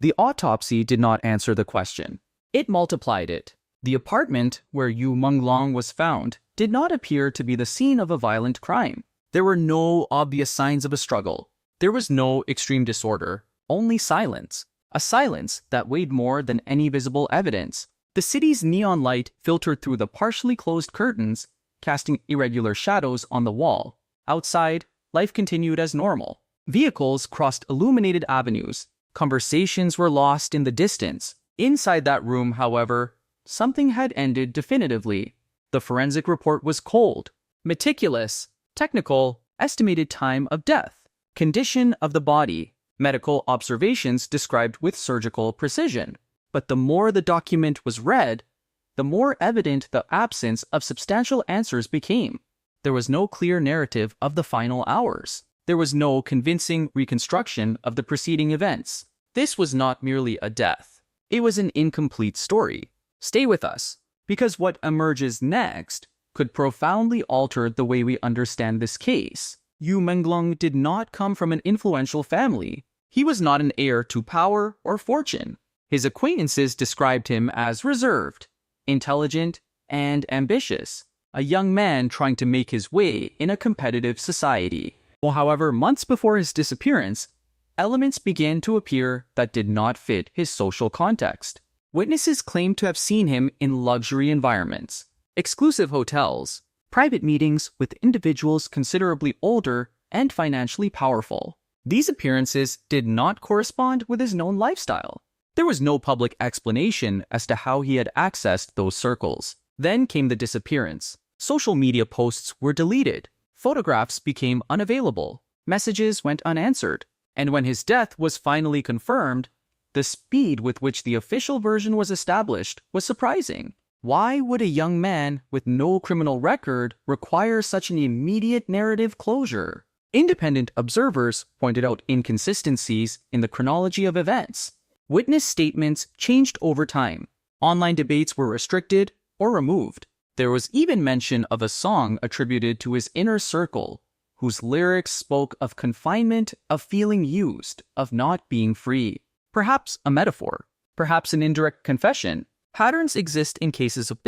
The autopsy did not answer the question. It multiplied it. The apartment where Yu Menglong was found did not appear to be the scene of a violent crime. There were no obvious signs of a struggle. There was no extreme disorder, only silence. A silence that weighed more than any visible evidence. The city's neon light filtered through the partially closed curtains, casting irregular shadows on the wall. Outside, life continued as normal. Vehicles crossed illuminated avenues. Conversations were lost in the distance. Inside that room, however, something had ended definitively. The forensic report was cold, meticulous, technical, estimated time of death, condition of the body, medical observations described with surgical precision. But the more the document was read, the more evident the absence of substantial answers became. There was no clear narrative of the final hours. There was no convincing reconstruction of the preceding events. This was not merely a death. It was an incomplete story. Stay with us, because what emerges next could profoundly alter the way we understand this case. Yu Menglong did not come from an influential family. He was not an heir to power or fortune. His acquaintances described him as reserved, intelligent, and ambitious, a young man trying to make his way in a competitive society. Well, however, months before his disappearance, elements began to appear that did not fit his social context. Witnesses claimed to have seen him in luxury environments, exclusive hotels, private meetings with individuals considerably older and financially powerful. These appearances did not correspond with his known lifestyle. There was no public explanation as to how he had accessed those circles. Then came the disappearance. Social media posts were deleted. Photographs became unavailable. Messages went unanswered. And when his death was finally confirmed, the speed with which the official version was established was surprising. Why would a young man with no criminal record require such an immediate narrative closure? Independent observers pointed out inconsistencies in the chronology of events. Witness statements changed over time. Online debates were restricted or removed. There was even mention of a song attributed to his inner circle, whose lyrics spoke of confinement, of feeling used, of not being free. Perhaps a metaphor, perhaps an indirect confession. Patterns exist in cases of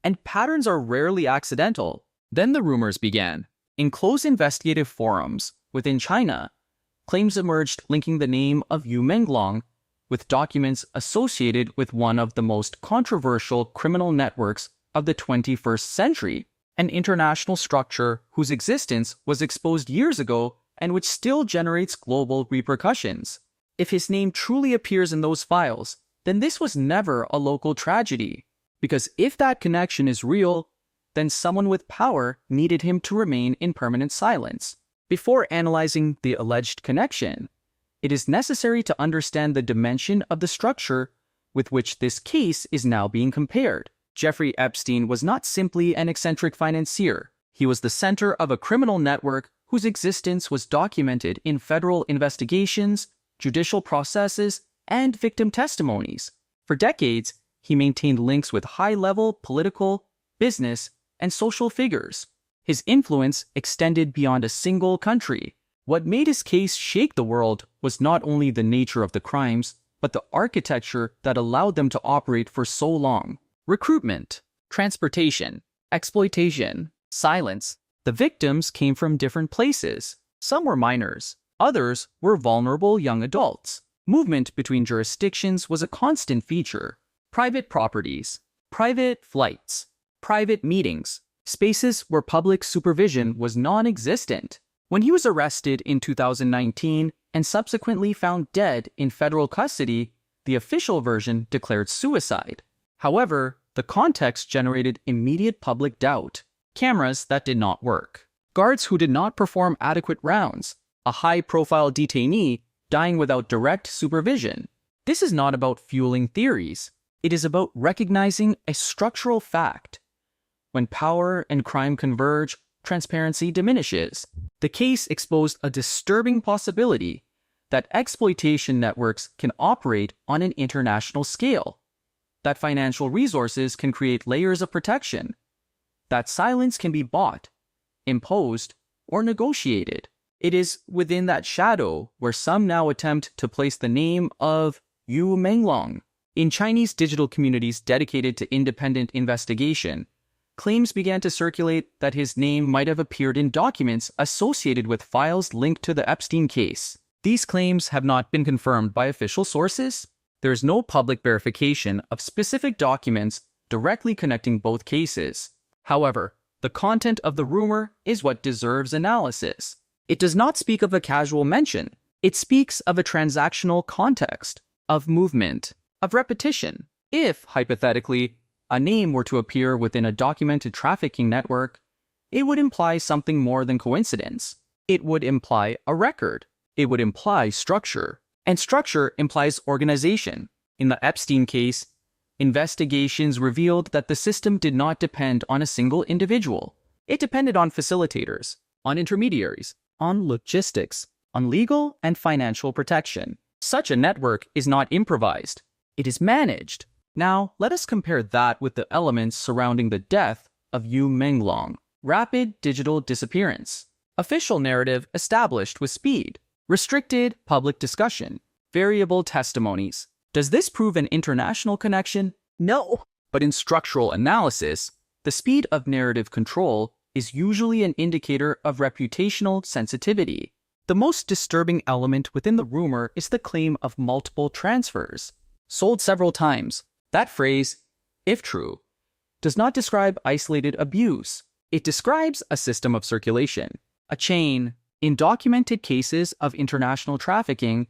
and patterns are rarely accidental. Then the rumors began. In closed investigative forums within China, claims emerged linking the name of Yu Menglong with documents associated with one of the most controversial criminal networks of the 21st century, an international structure whose existence was exposed years ago and which still generates global repercussions. If his name truly appears in those files, then this was never a local tragedy, because if that connection is real, then someone with power needed him to remain in permanent silence. Before analyzing the alleged connection, it is necessary to understand the dimension of the structure with which this case is now being compared. Jeffrey Epstein was not simply an eccentric financier. He was the center of a criminal network whose existence was documented in federal investigations, judicial processes, and victim testimonies. For decades, he maintained links with high-level political, business, and social figures. His influence extended beyond a single country. What made his case shake the world was not only the nature of the crimes, but the architecture that allowed them to operate for so long. Recruitment, transportation, exploitation, silence. The victims came from different places. Some were minors. Others were vulnerable young adults. Movement between jurisdictions was a constant feature. Private properties, private flights, private meetings, spaces where public supervision was non-existent. When he was arrested in 2019 and subsequently found dead in federal custody, the official version declared suicide. However, the context generated immediate public doubt. Cameras that did not work. Guards who did not perform adequate rounds. A high-profile detainee dying without direct supervision. This is not about fueling theories. It is about recognizing a structural fact. When power and crime converge, transparency diminishes. The case exposed a disturbing possibility that exploitation networks can operate on an international scale, that financial resources can create layers of protection, that silence can be bought, imposed, or negotiated. It is within that shadow where some now attempt to place the name of Yu Menglong. In Chinese digital communities dedicated to independent investigation, claims began to circulate that his name might have appeared in documents associated with files linked to the Epstein case. These claims have not been confirmed by official sources. There is no public verification of specific documents directly connecting both cases. However, the content of the rumor is what deserves analysis. It does not speak of a casual mention. It speaks of a transactional context, of movement, of repetition. If, hypothetically, a name were to appear within a documented trafficking network, it would imply something more than coincidence. It would imply a record. It would imply structure. And structure implies organization. In the Epstein case, investigations revealed that the system did not depend on a single individual. It depended on facilitators, on intermediaries, on logistics, on legal and financial protection. Such a network is not improvised. It is managed. Now, let us compare that with the elements surrounding the death of Yu Menglong. Rapid digital disappearance. Official narrative established with speed. Restricted public discussion. Variable testimonies. Does this prove an international connection? No. But in structural analysis, the speed of narrative control is usually an indicator of reputational sensitivity. The most disturbing element within the rumor is the claim of multiple transfers, sold several times. That phrase, if true, does not describe isolated abuse. It describes a system of circulation, a chain. In documented cases of international trafficking,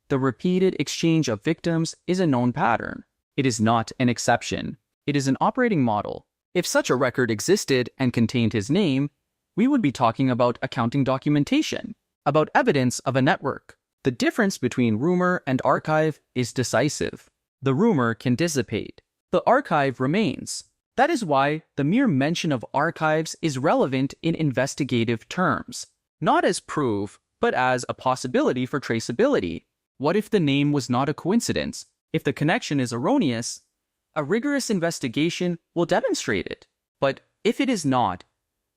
the repeated exchange of victims is a known pattern. It is not an exception. It is an operating model. If such a record existed and contained his name, we would be talking about accounting documentation, about evidence of a network. The difference between rumor and archive is decisive. The rumor can dissipate. The archive remains. That is why the mere mention of archives is relevant in investigative terms, not as proof, but as a possibility for traceability. What if the name was not a coincidence? If the connection is erroneous, a rigorous investigation will demonstrate it. But if it is not,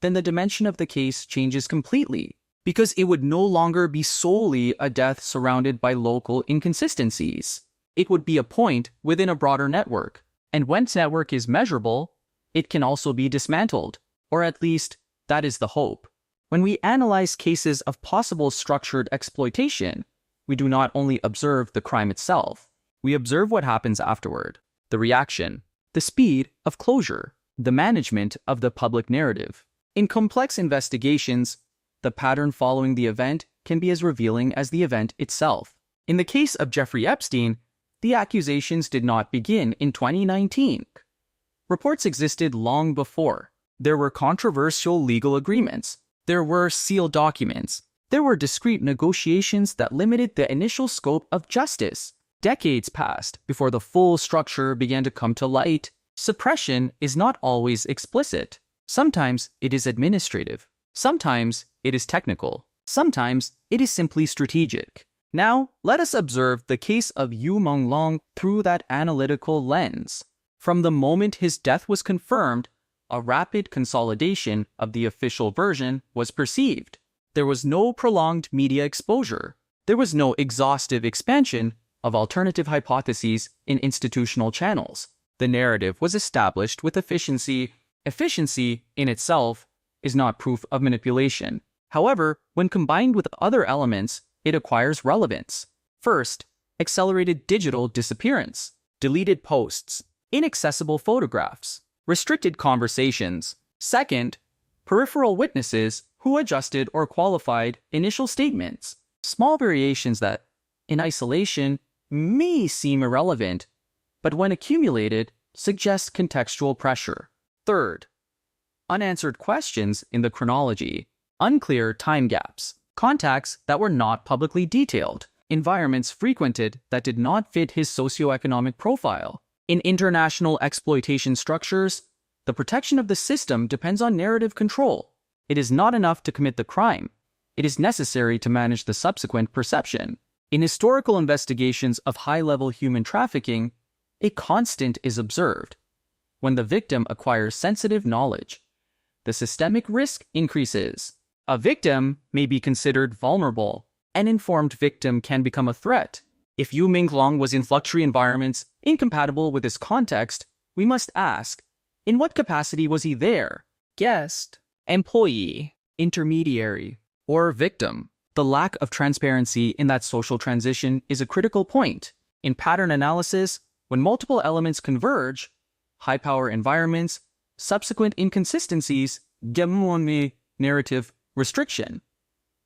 then the dimension of the case changes completely, because it would no longer be solely a death surrounded by local inconsistencies. It would be a point within a broader network, and once network is measurable, it can also be dismantled, or at least that is the hope. When we analyze cases of possible structured exploitation, we do not only observe the crime itself, we observe what happens afterward, the reaction, the speed of closure, the management of the public narrative. In complex investigations, the pattern following the event can be as revealing as the event itself. In the case of Jeffrey Epstein, the accusations did not begin in 2019. Reports existed long before. There were controversial legal agreements. There were sealed documents. There were discreet negotiations that limited the initial scope of justice. Decades passed before the full structure began to come to light. Suppression is not always explicit. Sometimes it is administrative. Sometimes it is technical. Sometimes it is simply strategic. Now, let us observe the case of Yu Menglong through that analytical lens. From the moment his death was confirmed, a rapid consolidation of the official version was perceived. There was no prolonged media exposure. There was no exhaustive expansion of alternative hypotheses in institutional channels. The narrative was established with efficiency. Efficiency in itself is not proof of manipulation. However, when combined with other elements, it acquires relevance. First, accelerated digital disappearance, deleted posts, inaccessible photographs, restricted conversations. Second, peripheral witnesses who adjusted or qualified initial statements. Small variations that, in isolation, may seem irrelevant, but when accumulated, suggest contextual pressure. Third, unanswered questions in the chronology, unclear time gaps, contacts that were not publicly detailed, environments frequented that did not fit his socioeconomic profile. In international exploitation structures, the protection of the system depends on narrative control. It is not enough to commit the crime. It is necessary to manage the subsequent perception. In historical investigations of high-level human trafficking, a constant is observed. When the victim acquires sensitive knowledge, the systemic risk increases. A victim may be considered vulnerable. An informed victim can become a threat. If Yu Menglong was in luxury environments incompatible with his context, we must ask, in what capacity was he there? Guest, employee, intermediary, or victim? The lack of transparency in that social transition is a critical point. In pattern analysis, when multiple elements converge, high-power environments, subsequent inconsistencies, narrative restriction,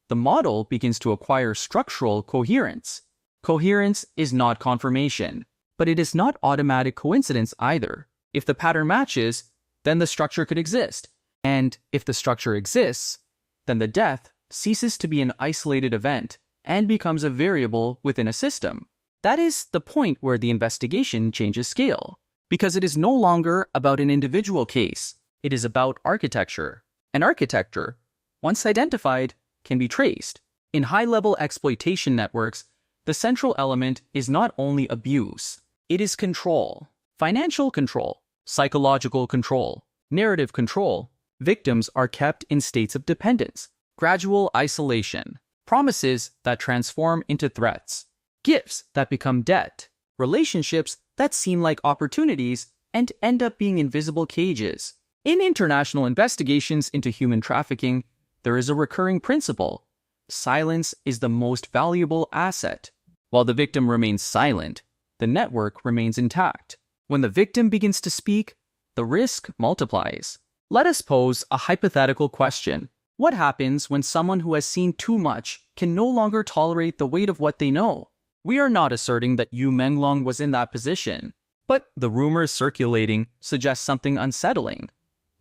the model begins to acquire structural coherence. Coherence is not confirmation, but it is not automatic coincidence either. If the pattern matches, then the structure could exist. And if the structure exists, then the death ceases to be an isolated event and becomes a variable within a system. That is the point where the investigation changes scale, because it is no longer about an individual case. It is about architecture. And architecture, once identified, can be traced. In high-level exploitation networks, the central element is not only abuse, it is control. Financial control, psychological control, narrative control. Victims are kept in states of dependence, gradual isolation, promises that transform into threats, gifts that become debt, relationships that seem like opportunities and end up being invisible cages. In international investigations into human trafficking, there is a recurring principle. Silence is the most valuable asset. While the victim remains silent, the network remains intact. When the victim begins to speak, the risk multiplies. Let us pose a hypothetical question. What happens when someone who has seen too much can no longer tolerate the weight of what they know? We are not asserting that Yu Menglong was in that position, but the rumors circulating suggest something unsettling,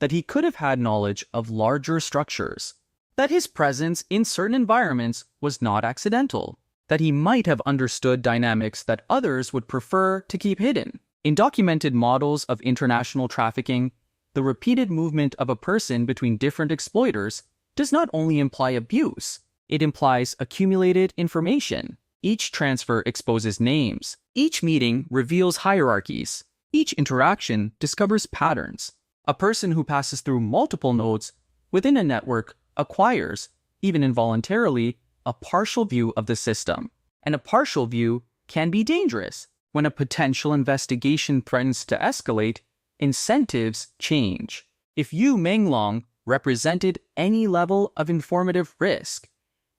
that he could have had knowledge of larger structures, that his presence in certain environments was not accidental, that he might have understood dynamics that others would prefer to keep hidden. In documented models of international trafficking, the repeated movement of a person between different exploiters does not only imply abuse, it implies accumulated information. Each transfer exposes names. Each meeting reveals hierarchies. Each interaction discovers patterns. A person who passes through multiple nodes within a network acquires, even involuntarily, a partial view of the system. And a partial view can be dangerous. When a potential investigation threatens to escalate, incentives change. If Yu Menglong represented any level of informative risk,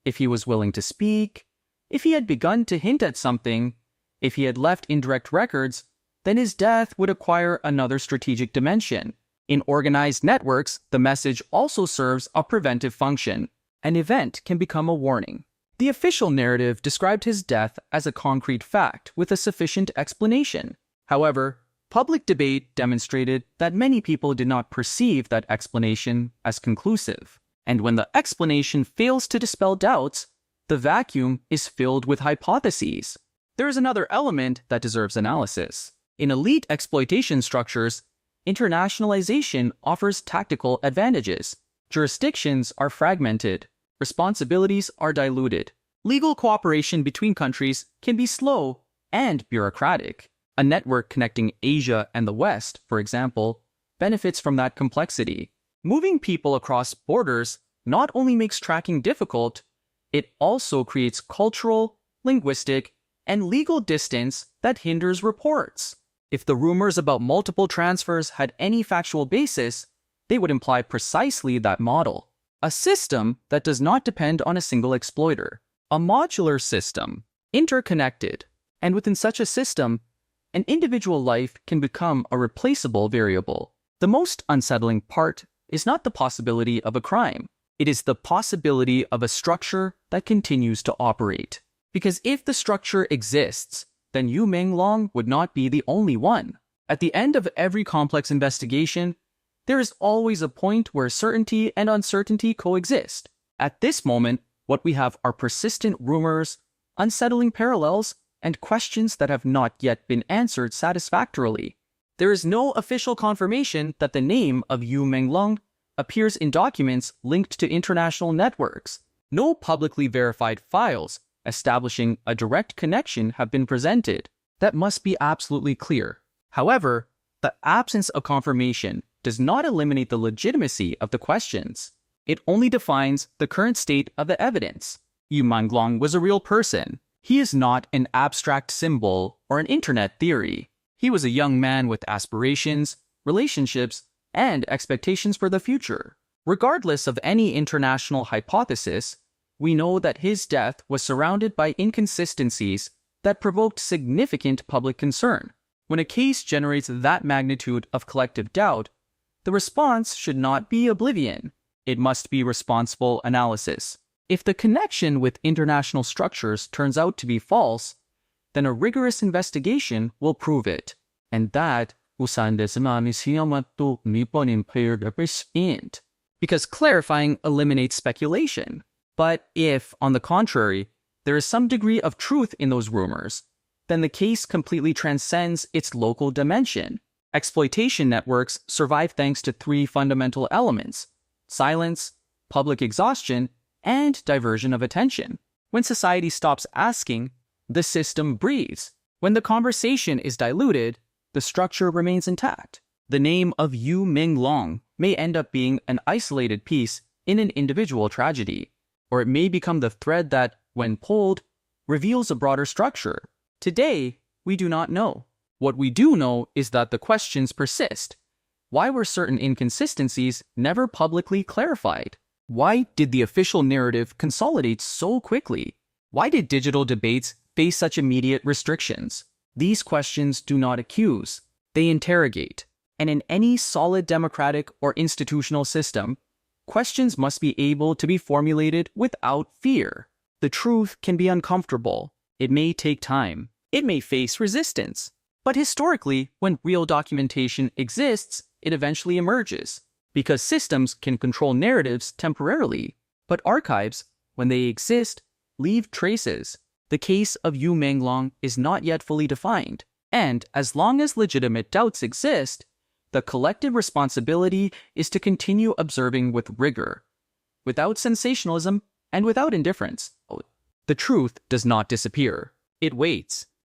if he was willing to speak, if he had begun to hint at something, if he had left indirect records, then his death would acquire another strategic dimension. In organized networks, the message also serves a preventive function. An event can become a warning. The official narrative described his death as a concrete fact with a sufficient explanation. However, public debate demonstrated that many people did not perceive that explanation as conclusive. And when the explanation fails to dispel doubts, the vacuum is filled with hypotheses. There is another element that deserves analysis. In elite exploitation structures, internationalization offers tactical advantages. Jurisdictions are fragmented. Responsibilities are diluted. Legal cooperation between countries can be slow and bureaucratic. A network connecting Asia and the West, for example, benefits from that complexity. Moving people across borders not only makes tracking difficult, it also creates cultural, linguistic, and legal distance that hinders reports. If the rumors about multiple transfers had any factual basis, they would imply precisely that model. A system that does not depend on a single exploiter. A modular system, interconnected. And within such a system, an individual life can become a replaceable variable. The most unsettling part is not the possibility of a crime. It is the possibility of a structure that continues to operate. Because if the structure exists, then Yu Menglong would not be the only one. At the end of every complex investigation, there is always a point where certainty and uncertainty coexist. At this moment, what we have are persistent rumors, unsettling parallels, and questions that have not yet been answered satisfactorily. There is no official confirmation that the name of Yu Menglong appears in documents linked to international networks. No publicly verified files establishing a direct connection have been presented. That must be absolutely clear. However, the absence of confirmation does not eliminate the legitimacy of the questions. It only defines the current state of the evidence. Yu Menglong was a real person. He is not an abstract symbol or an internet theory. He was a young man with aspirations, relationships, and expectations for the future. Regardless of any international hypothesis, we know that his death was surrounded by inconsistencies that provoked significant public concern. When a case generates that magnitude of collective doubt, the response should not be oblivion. It must be responsible analysis. If the connection with international structures turns out to be false, then a rigorous investigation will prove it. And that because clarifying eliminates speculation. But if, on the contrary, there is some degree of truth in those rumors, then the case completely transcends its local dimension. Exploitation networks survive thanks to three fundamental elements: silence, public exhaustion, and diversion of attention. When society stops asking, the system breathes. When the conversation is diluted, the structure remains intact. The name of Yu Menglong may end up being an isolated piece in an individual tragedy, or it may become the thread that, when pulled, reveals a broader structure. Today, we do not know. What we do know is that the questions persist. Why were certain inconsistencies never publicly clarified? Why did the official narrative consolidate so quickly? Why did digital debates face such immediate restrictions? These questions do not accuse, they interrogate. And in any solid democratic or institutional system, questions must be able to be formulated without fear. The truth can be uncomfortable. It may take time. It may face resistance. But historically, when real documentation exists, it eventually emerges. Because systems can control narratives temporarily, but archives, when they exist, leave traces. The case of Yu Menglong is not yet fully defined, and as long as legitimate doubts exist, the collective responsibility is to continue observing with rigor, without sensationalism and without indifference. The truth does not disappear. It waits.